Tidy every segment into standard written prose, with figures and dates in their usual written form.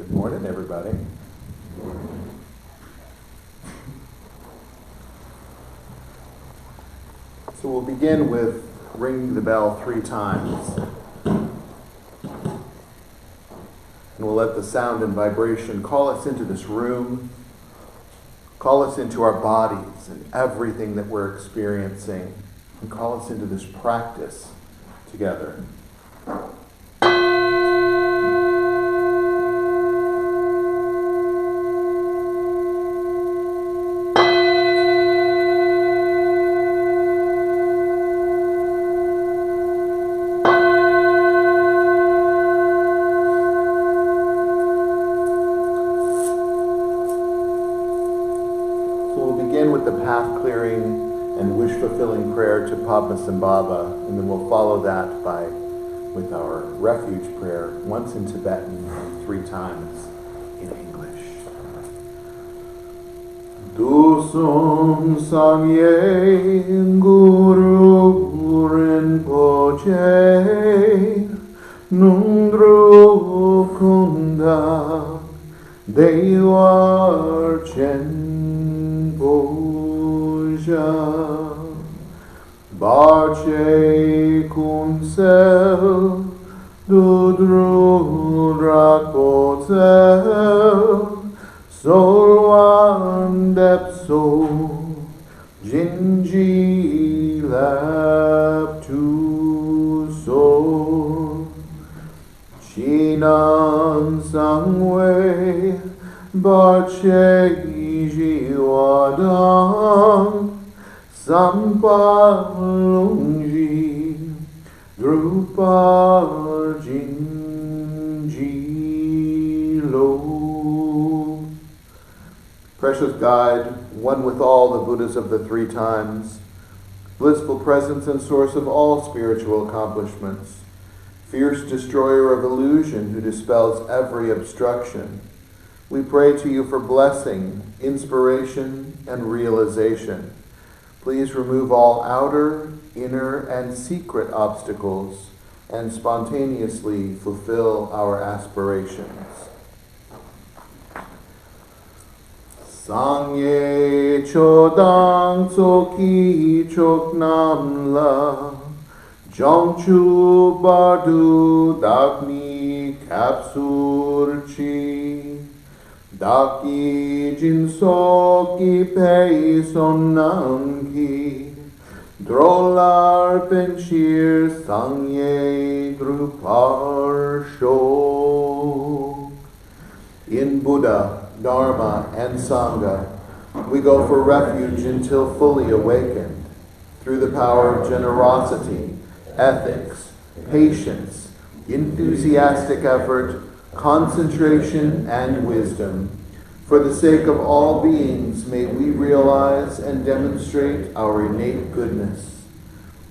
Good morning, everybody. So we'll begin with ringing the bell 3 times. And we'll let the sound and vibration call us into this room, call us into our bodies and everything that we're experiencing, and call us into this practice together. Wish-fulfilling prayer to Padmasambhava, and then we'll follow that with our refuge prayer, once in Tibetan and 3 times in English. Dusum Samye Guru Rinpoche Nundru Kunda Dewar Chenpoja Barche Kunsel Dudru Rakpotel Solwan Depso Jinji Lap Tu Sol Chinan Sangwe Barche Jiwadan Sampalungji Drupa Jinji Lo. Precious Guide, one with all the Buddhas of the 3 times, blissful presence and source of all spiritual accomplishments, fierce destroyer of illusion who dispels every obstruction, we pray to you for blessing, inspiration, and realization. Please remove all outer, inner, and secret obstacles and spontaneously fulfill our aspirations. Sangye chodang tsoki choknamla jongchu bardu dakni kapsurchi Daki jinsoki pei sonamki Drolar penshir sangye drupar sho. In Buddha, Dharma, and Sangha, we go for refuge until fully awakened, through the power of generosity, ethics, patience, enthusiastic effort, concentration, and wisdom. For the sake of all beings, may we realize and demonstrate our innate goodness.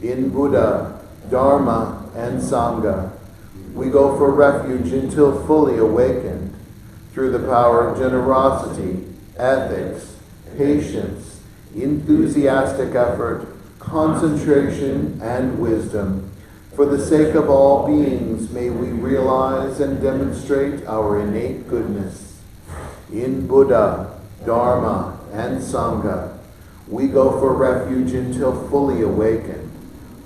In Buddha, Dharma, and Sangha, we go for refuge until fully awakened, through the power of generosity, ethics, patience, enthusiastic effort, concentration, and wisdom. For the sake of all beings, may we realize and demonstrate our innate goodness. In Buddha, Dharma, and Sangha, we go for refuge until fully awakened,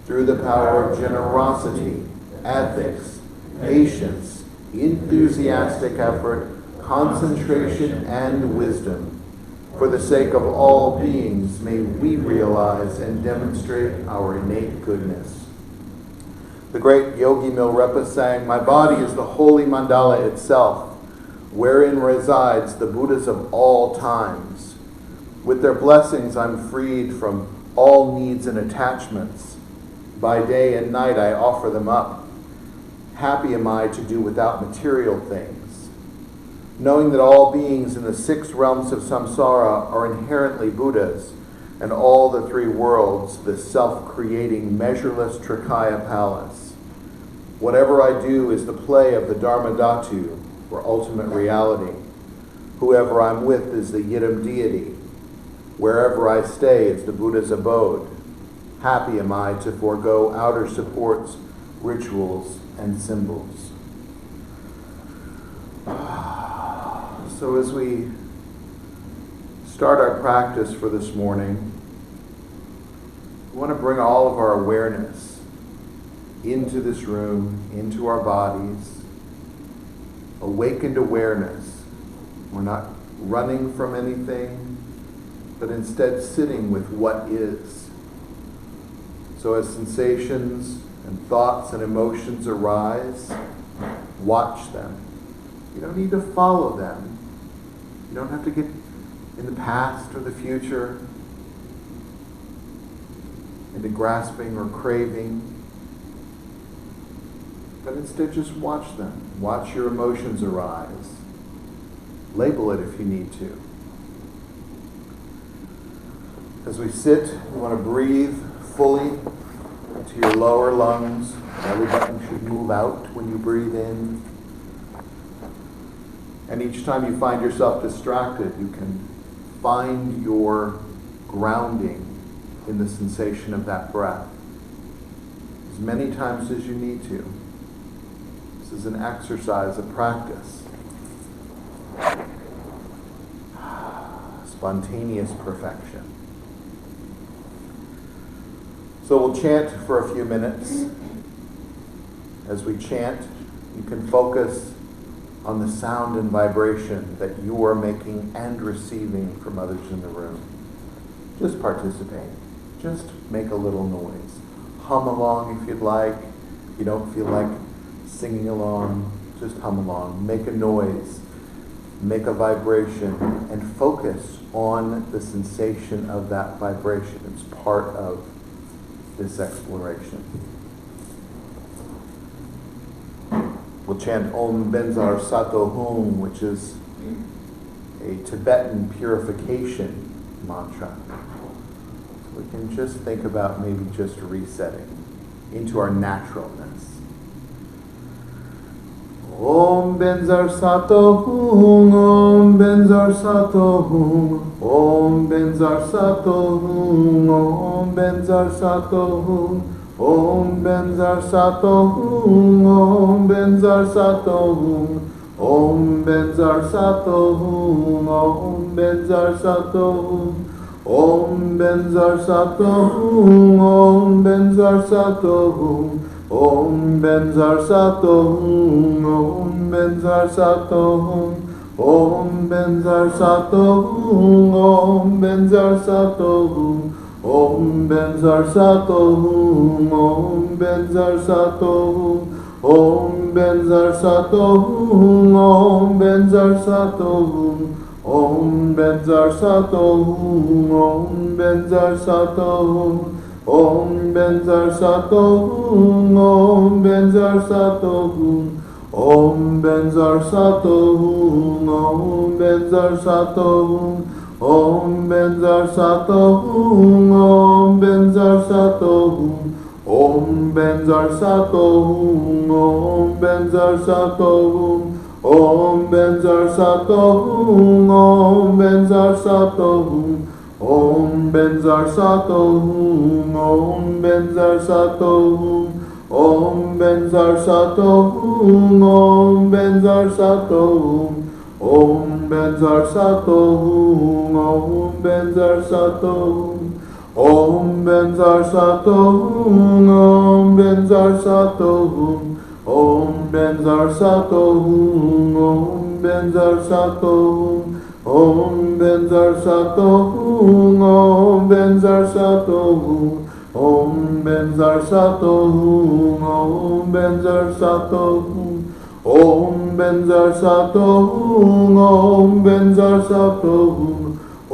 through the power of generosity, ethics, patience, enthusiastic effort, concentration, and wisdom. For the sake of all beings, may we realize and demonstrate our innate goodness. The great Yogi Milrepa sang, "My body is the holy mandala itself, wherein resides the Buddhas of all times. With their blessings I'm freed from all needs and attachments. By day and night I offer them up. Happy am I to do without material things. Knowing that all beings in the 6 realms of samsara are inherently Buddhas, and all the 3 worlds, the self-creating, measureless Trikaya palace. Whatever I do is the play of the Dharmadhatu, or ultimate reality. Whoever I'm with is the Yidam deity. Wherever I stay, it's the Buddha's abode. Happy am I to forego outer supports, rituals, and symbols." So as we start our practice for this morning, we want to bring all of our awareness into this room, into our bodies. Awakened awareness. We're not running from anything, but instead sitting with what is. So as sensations and thoughts and emotions arise, watch them. You don't need to follow them. You don't have to get in the past or the future, into grasping or craving, but instead just watch them. Watch your emotions arise. Label it if you need to. As we sit, you want to breathe fully into your lower lungs. Belly button should move out when you breathe in. And each time you find yourself distracted, you can find your grounding in the sensation of that breath as many times as you need to. This is an exercise, a practice. Spontaneous perfection. So we'll chant for a few minutes. As we chant, you can focus on the sound and vibration that you are making and receiving from others in the room. Just participate. Just make a little noise. Hum along if you'd like. If you don't feel like singing along, just hum along. Make a noise. Make a vibration. And focus on the sensation of that vibration. It's part of this exploration. We'll chant Om Benzar Sato Hum, which is a Tibetan purification mantra. So we can just think about maybe just resetting into our naturalness. Om Benzar Sato Hum, Om Benzar Sato Hum, Om Benzar Sato Hum, Om Benzar Sato Hum. Om Benzar Sato Hum, Om Benzar Sato Hum, Om Benzar Sato Hum, Om Benzar Sato Hum, Om Benzar Sato Hum, Om Benzar Sato Hum, Om Benzar Sato Hum, Om Benzar Sato Hum, Om Benzar Sato Hum, Om Benzar Sato Hum. Om Benzar Sato Hum, Om Benzar Sato Hum, Om Benzar Sato Hum, Om Benzar Sato Hum, Om Benzar Sato Hum, Om Benzar Sato Hum, Om Benzar Sato Hum, Om Benzar Sato Hum, Om Benzar Sato Hum, Om Benzar Sato Hum. Om Benzar Sato Hum, Om Benzar Sato Hum, Om Benzar Sato Hum, Om Benzar Sato Hum, Om Benzar Sato Hum, Om Benzar Sato Hum, Om Benzar Sato Hum, Om Benzar Sato Hum, Om Benzar Sato Hum, Om Benzar Sato Hum. Om Benzar Sato Hum, Om Benzar Sato Hum, Om Benzar Sato Hum, Om Benzar Sato Hum, Om Benzar Sato Hum, Om Benzar Sato Hum, Om Benzar Sato Hum, Om Benzar Sato Hum, Om Benzar Sato Hum, Om Benzar Sato Hum. Om Benzar Sato Hum, Om Benzar Sato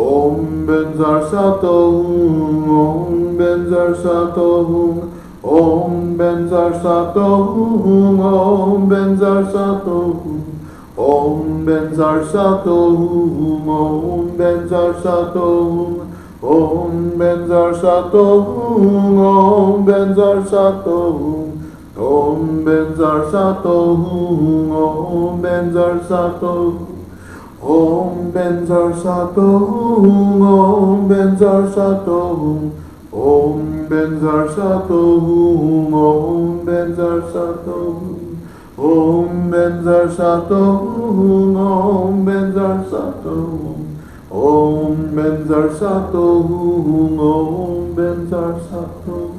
Hum, Om Benzar Sato Hum, Om Benzar Sato Hum, Om Benzar Sato Hum, Om Benzar Sato Hum, Om Benzar Sato Hum, Om Benzar Sato Hum, Om Benzar Sato Hum, Om Benzar Sato Hum. Om Benzar Sato Hum, Om Benzar Sato Hum, Om Benzar Sato Hum, Om Benzar Sato Hum, Om Benzar Sato Hum, Om Benzar Sato Hum, Om Benzar Sato Hum, Om Benzar Sato Hum, Om Benzar Sato Hum, Om Benzar Sato,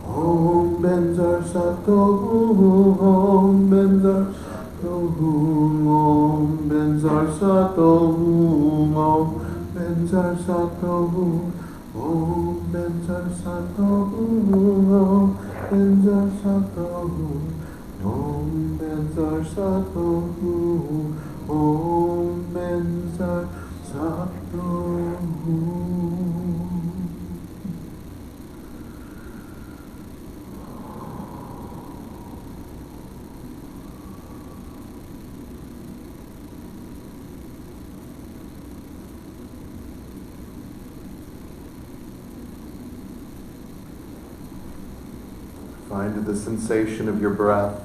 Om Benzar Sato Hum, Om Benzar Sato Hum, Om Benzar Sato Hum, Om Benzar Sato Hum, Om Benzar Sato Hum, Om Benzar Sato Hum. Om Benzar Sato Hum, Om Benzar Sato Hum. Find the sensation of your breath.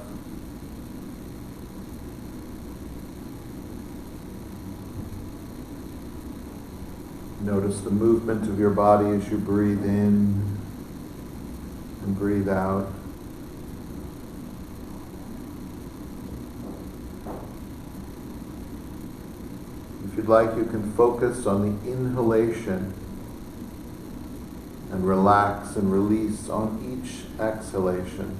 Notice the movement of your body as you breathe in and breathe out. If you'd like, you can focus on the inhalation and relax and release on each exhalation.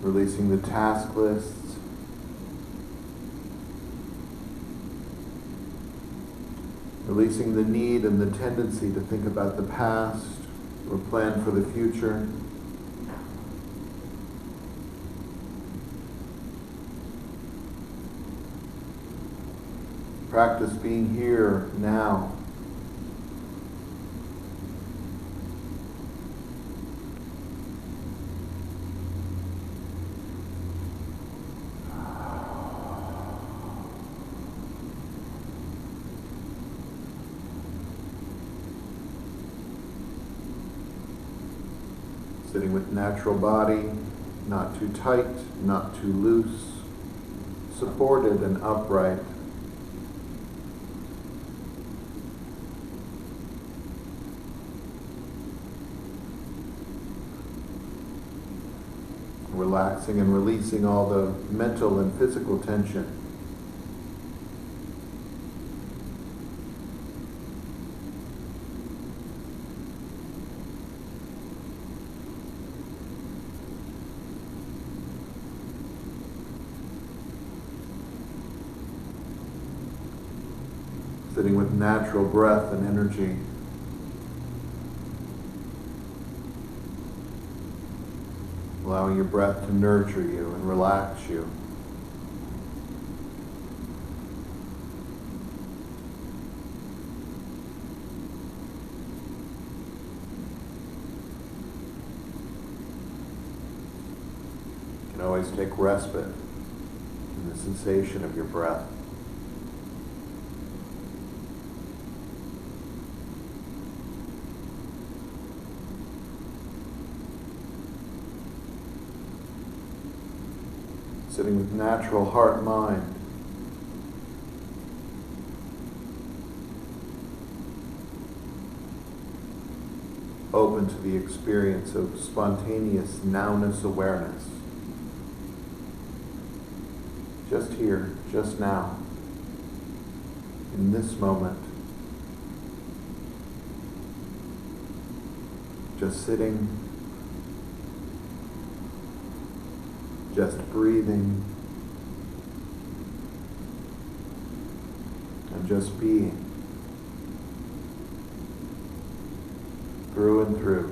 Releasing the task lists. Releasing the need and the tendency to think about the past or plan for the future. Practice being here now. Sitting with natural body, not too tight, not too loose, supported and upright. Relaxing and releasing all the mental and physical tension. Sitting with natural breath and energy. Allowing your breath to nurture you and relax you. You can always take respite in the sensation of your breath. Sitting with natural heart-mind. Open to the experience of spontaneous nowness awareness. Just here, just now, in this moment. Just sitting. Just breathing and just being through and through.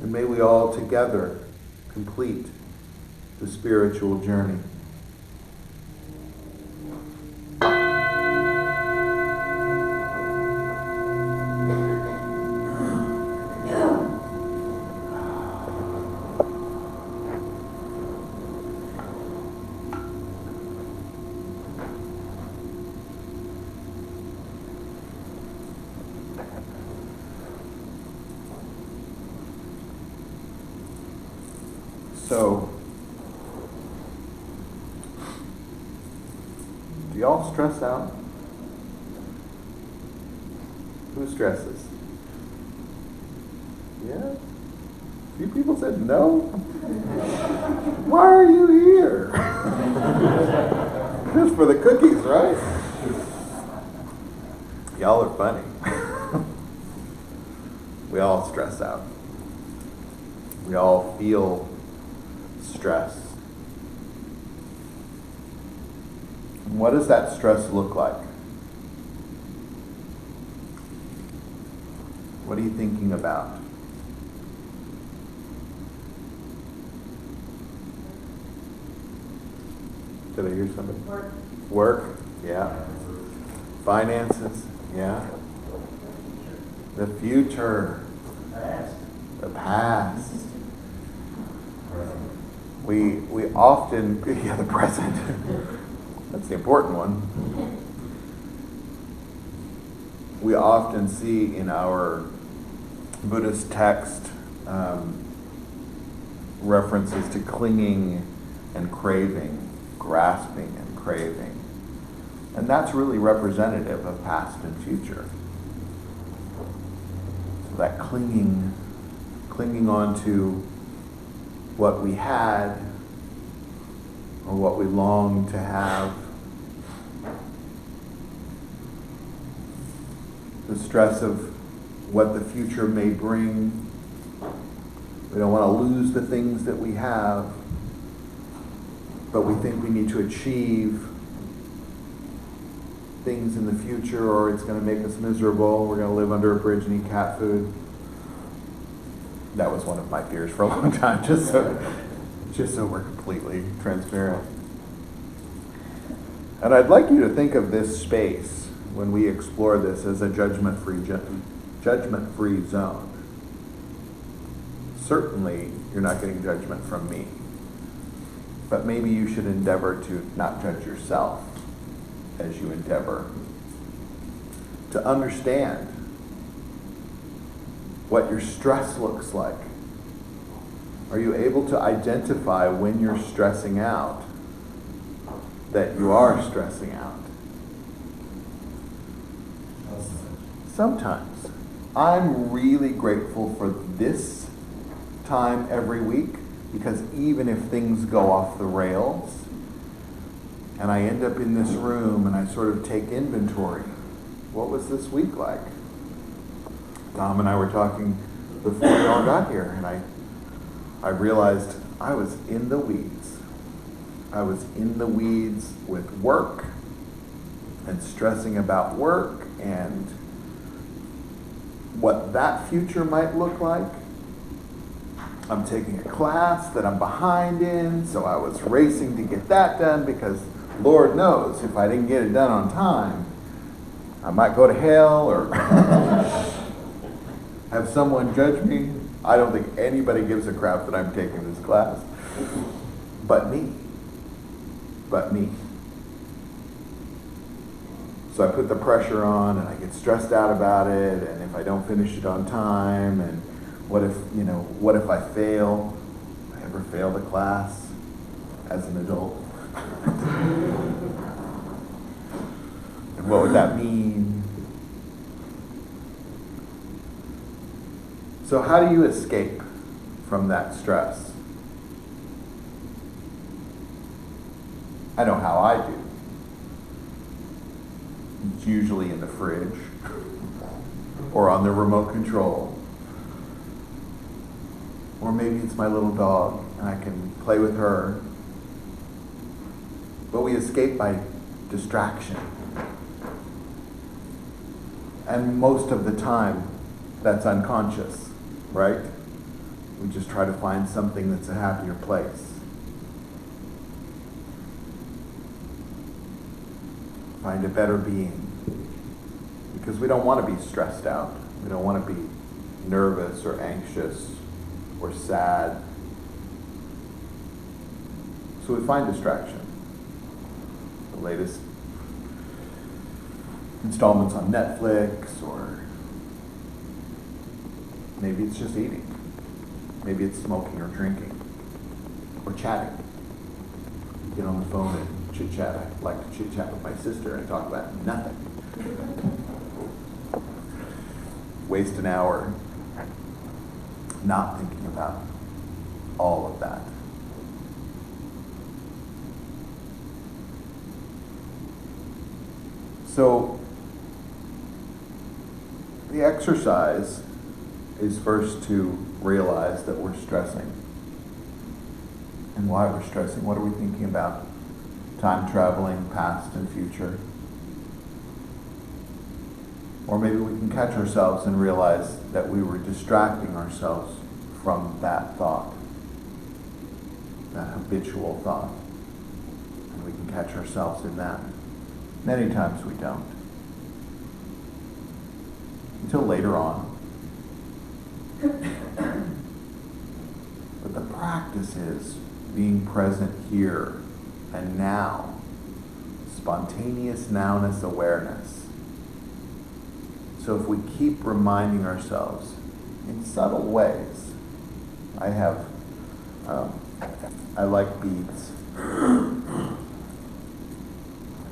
And may we all together complete the spiritual journey. So, do y'all stress out? Who stresses? Yeah? A few people said no? Why are you here? Just for the cookies, right? Y'all are funny. We all stress out. We all feel stress. And what does that stress look like? What are you thinking about? Did I hear somebody? Work. Work, yeah. Finances, yeah. The future. The past. We often, yeah, the present. That's the important one. We often see in our Buddhist text references to clinging and craving, grasping and craving. And that's really representative of past and future. So that clinging on to what we had or what we long to have. The stress of what the future may bring. We don't want to lose the things that we have, but we think we need to achieve things in the future or it's going to make us miserable. We're going to live under a bridge and eat cat food. That was one of my fears for a long time, just so we're completely transparent. And I'd like you to think of this space when we explore this as a judgment-free zone. Certainly, you're not getting judgment from me. But maybe you should endeavor to not judge yourself as you endeavor to understand what your stress looks like. Are you able to identify when you're stressing out that you are stressing out? Sometimes. I'm really grateful for this time every week because even if things go off the rails and I end up in this room and I sort of take inventory, what was this week like? Tom and I were talking before we all got here, and I realized I was in the weeds. I was in the weeds with work and stressing about work and what that future might look like. I'm taking a class that I'm behind in, so I was racing to get that done because Lord knows if I didn't get it done on time, I might go to hell or have someone judge me. I don't think anybody gives a crap that I'm taking this class. But me. So I put the pressure on and I get stressed out about it, and if I don't finish it on time, and what if I fail? I ever failed a class as an adult? And what would that mean? So how do you escape from that stress? I know how I do. It's usually in the fridge or on the remote control. Or maybe it's my little dog and I can play with her. But we escape by distraction. And most of the time, that's unconscious, right? We just try to find something that's a happier place. Find a better being. Because we don't want to be stressed out. We don't want to be nervous or anxious or sad. So we find distraction. The latest installments on Netflix, or maybe it's just eating. Maybe it's smoking or drinking or chatting. Get on the phone and chit-chat. I like to chit-chat with my sister and talk about nothing. Waste an hour not thinking about all of that. So the exercise is first to realize that we're stressing. And why we're stressing. What are we thinking about? Time traveling, past and future. Or maybe we can catch ourselves and realize that we were distracting ourselves from that thought, that habitual thought. And we can catch ourselves in that. Many times we don't. Until later on. But the practice is being present here and now. Spontaneous nowness awareness. So if we keep reminding ourselves in subtle ways, I like beads,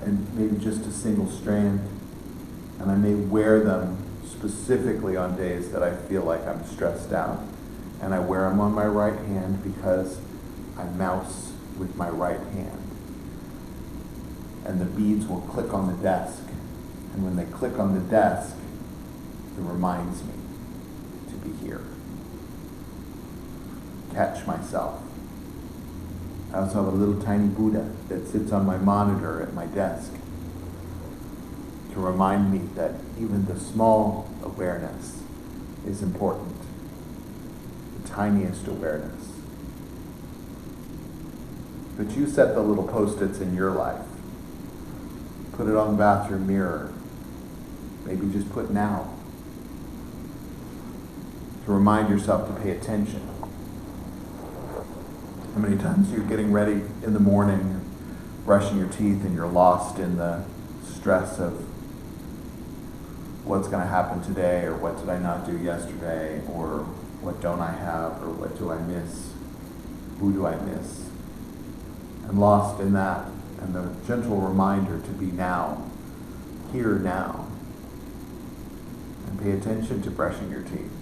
and maybe just a single strand, and I may wear them specifically on days that I feel like I'm stressed out, and I wear them on my right hand because I mouse with my right hand, and the beads will click on the desk, and when they click on the desk, it reminds me to be here. Catch myself. I also have a little tiny Buddha that sits on my monitor at my desk to remind me that even the small awareness is important, the tiniest awareness. But you set the little post-its in your life. Put it on the bathroom mirror. Maybe just put now. To remind yourself to pay attention. How many times you're getting ready in the morning, brushing your teeth, and you're lost in the stress of what's going to happen today, or what did I not do yesterday, or what don't I have, or what do I miss, who do I miss? And lost in that, and the gentle reminder to be now, here now, and pay attention to brushing your teeth.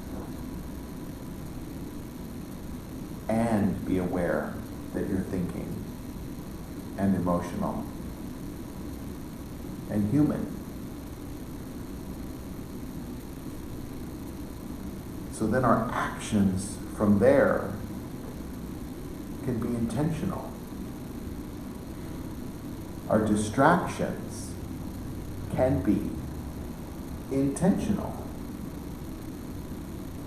And be aware that you're thinking and emotional and human. So then our actions from there can be intentional. Our distractions can be intentional.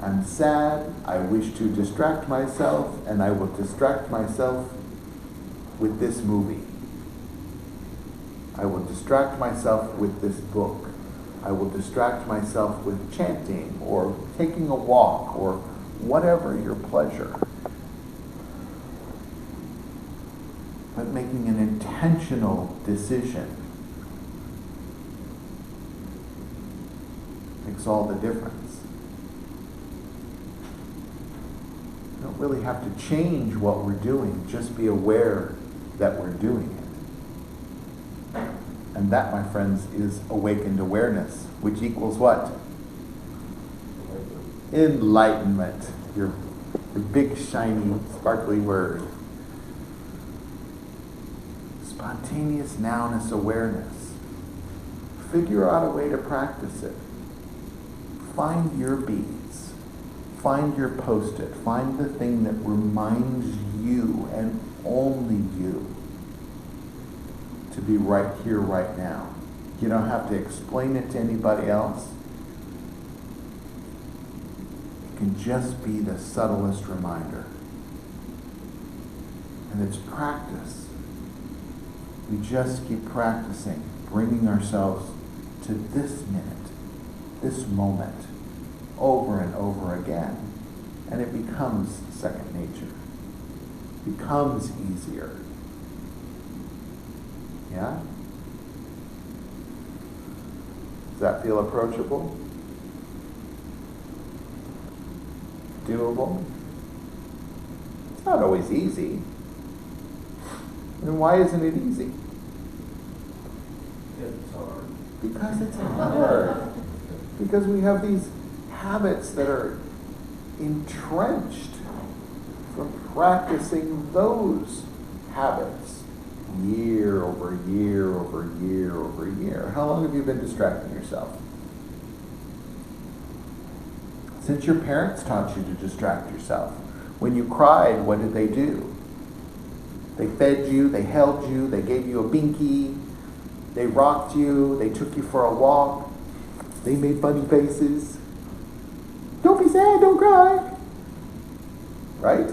I'm sad, I wish to distract myself, and I will distract myself with this movie. I will distract myself with this book. I will distract myself with chanting, or taking a walk, or whatever your pleasure. But making an intentional decision makes all the difference. We don't really have to change what we're doing, just be aware that we're doing it. And that, my friends, is awakened awareness, which equals what? Enlightenment. Your big, shiny, sparkly word. Spontaneous nowness awareness. Figure out a way to practice it. Find your beads. Find your post-it. Find the thing that reminds you, and only you, to be right here, right now. You don't have to explain it to anybody else. can just be the subtlest reminder. And it's practice. We just keep practicing, bringing ourselves to this minute, this moment, over and over again. And it becomes second nature. It becomes easier. Yeah? Does that feel approachable? Doable? It's not always easy. And why isn't it easy? It's hard. Because it's hard. Because we have these habits that are entrenched from practicing those habits year over year over year over year. How long have you been distracting yourself? Since your parents taught you to distract yourself. When you cried, what did they do? They fed you, they held you, they gave you a binky, they rocked you, they took you for a walk, they made funny faces. Don't be sad, don't cry. Right?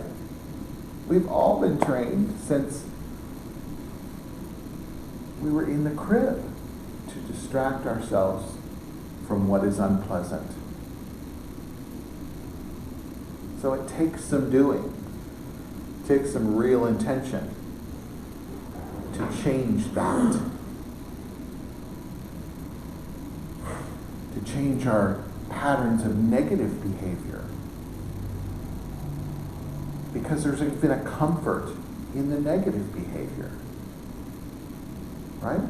We've all been trained since we were in the crib to distract ourselves from what is unpleasant. So it takes some doing. It takes some real intention to change that. To change our patterns of negative behavior. Because there's even a comfort in the negative behavior. Right?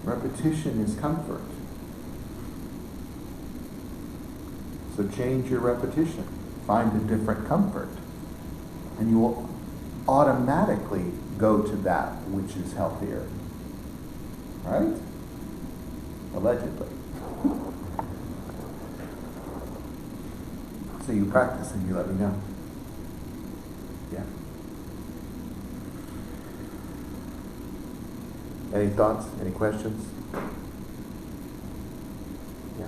Repetition is comfort. So change your repetition. Find a different comfort. And you will automatically go to that which is healthier. Right? Allegedly. So you practice and you let me know. Yeah. Any thoughts? Any questions? Yeah.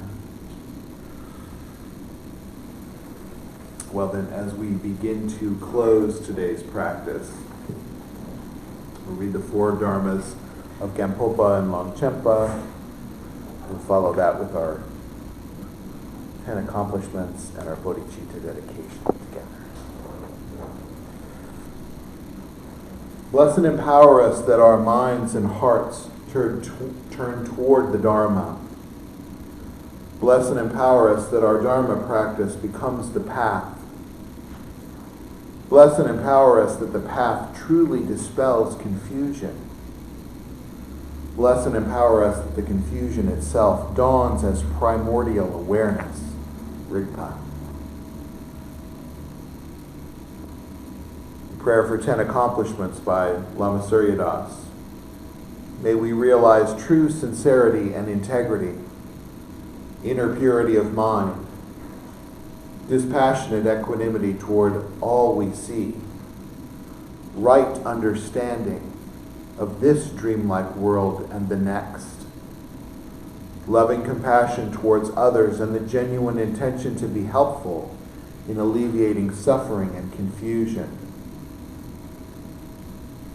Well then, as we begin to close today's practice, we'll read the four dharmas of Gampopa and Longchenpa. We'll follow that with our 10 accomplishments and our bodhicitta dedication together. Bless and empower us that our minds and hearts turn toward the Dharma. Bless and empower us that our Dharma practice becomes the path. Bless and empower us that the path truly dispels confusion. Bless and empower us that the confusion itself dawns as primordial awareness. Rigpa. Prayer for 10 Accomplishments by Lama Surya Das. May we realize true sincerity and integrity, inner purity of mind, dispassionate equanimity toward all we see, right understanding of this dreamlike world and the next, loving compassion towards others and the genuine intention to be helpful in alleviating suffering and confusion.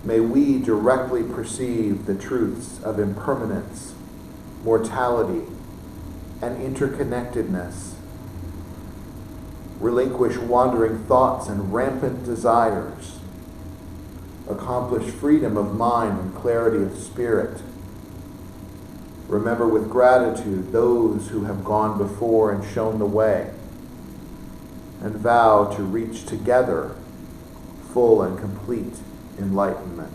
May we directly perceive the truths of impermanence, mortality, and interconnectedness, relinquish wandering thoughts and rampant desires, accomplish freedom of mind and clarity of spirit, remember with gratitude those who have gone before and shown the way, and vow to reach together full and complete enlightenment.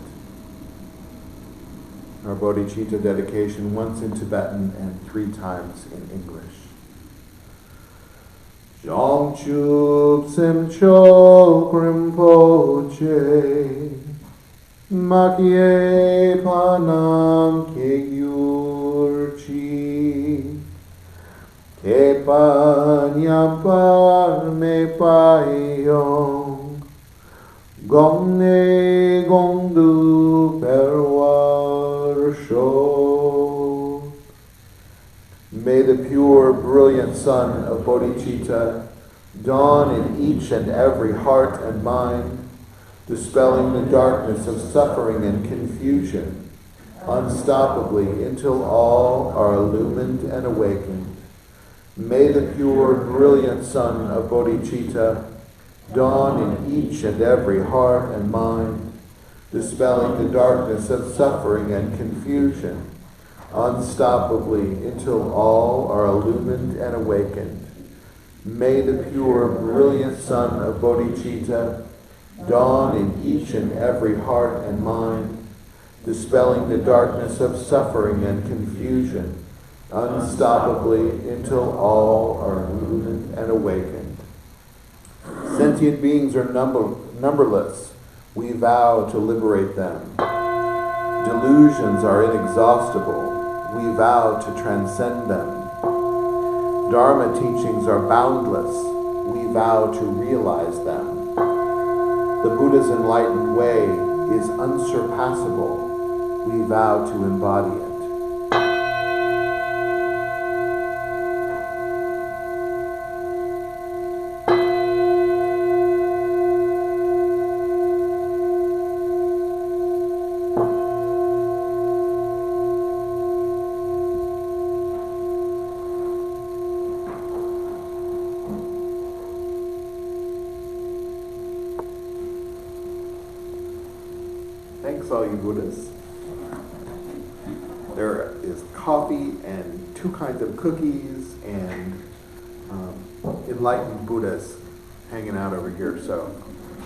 Our bodhicitta dedication, once in Tibetan and 3 times in English. Jongchub Simcho Rinpoche Makye Panam Kegyurchi Kepanyapar Me Payong Gomne Gongdu Perwar Sho May the pure, brilliant sun of bodhicitta dawn in each and every heart and mind, dispelling the darkness of suffering and confusion, unstoppably until all are illumined and awakened. May the pure, brilliant sun of bodhicitta dawn in each and every heart and mind, dispelling the darkness of suffering and confusion, unstoppably until all are illumined and awakened. May the pure, brilliant sun of bodhicitta dawn in each and every heart and mind, dispelling the darkness of suffering and confusion, unstoppably until all are illumined and awakened. Sentient beings are numberless. We vow to liberate them. Delusions are inexhaustible. We vow to transcend them. Dharma teachings are boundless. We vow to realize them. The Buddha's enlightened way is unsurpassable. We vow to embody it. Thanks, all you Buddhists. There is coffee and 2 kinds of cookies and enlightened Buddhists hanging out over here, so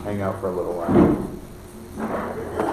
hang out for a little while.